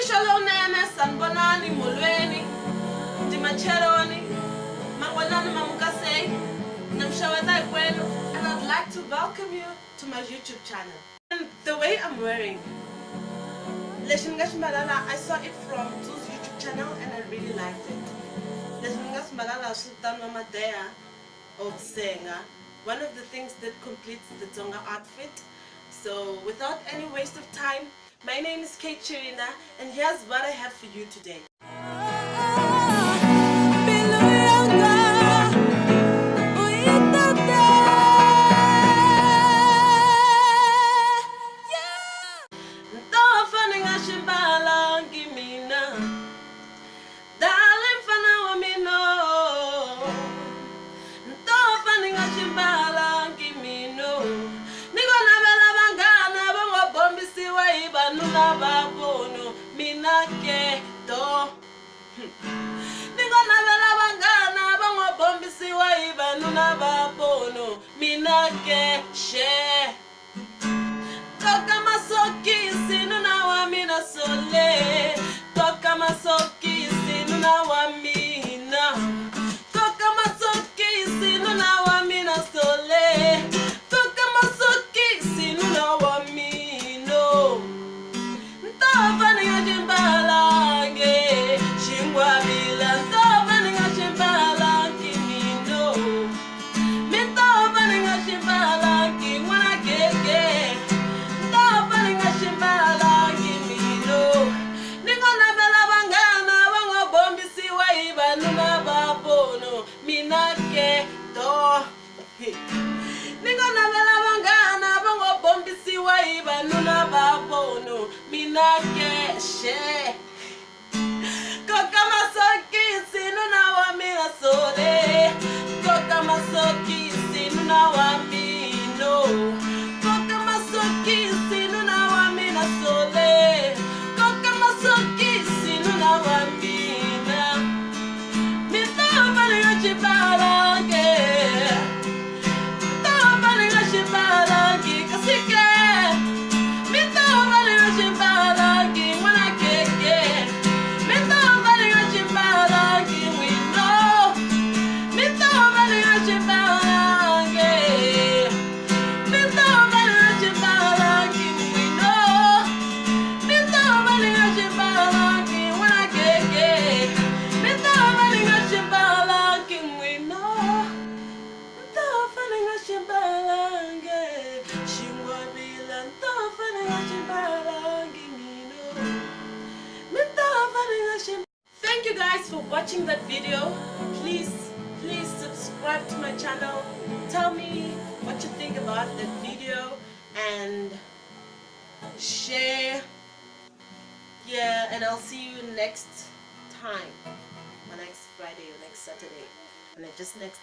Misholo nene sanbonani mulweni Dimacheroni Mangwanani Mamukase Namshawata Bueno, and I'd like to welcome you to my YouTube channel. And the way I'm wearing Leshingash Malala, I saw it from Tu's YouTube channel and I really liked it. Leshingash Malala Sultan Mama Dea of Senga, one of the things that completes the Tonga outfit. So without any waste of time, my name is Kate Chirina, and here's what I have for you today. Toka masoki sinu na wamina sole. Toka masoki sinu na wamina. Toka masoki sinu na wamina sole. Toka masoki sinu na wamino. Ntava ni ngajimbalange shingwa bila. Ntava ni ngajimbalange mino. Mitava ni ngajimbalange mwana keke. Ntava ni ngajimbalange mino. Ningona bela bangana bango bombisi wa ibanu na babono minake to. Ningona bela bangana bango bombisi wa ibanu na babono minake she. Koka masoki sinu na wamina sole. Koka masoki sinu na wamino. Koka masoki sinu na wamina sole. Koka masoki sinu na wamina. Mitava ni ngachibalange. Mitava ni ngachibalange kasike. Mitava ni ngachibalange mwana keke. Mitava ni ngachibalange wino. Mitava ni ngachibalange. Mitava ni ngachibalange wino. Mitava ni ngachibalange mwana keke. Mitava ni ngachibalange wino. Mitava ni ngachibalange shingwa bila. Mitava ni ngachibalange mino. Mitava ni ngachibalange. Thank you guys for watching that video. Please subscribe to my channel. Tell me what you think about that video and share. Yeah, and I'll see you next time, or next Friday or next Saturday, and then just next time.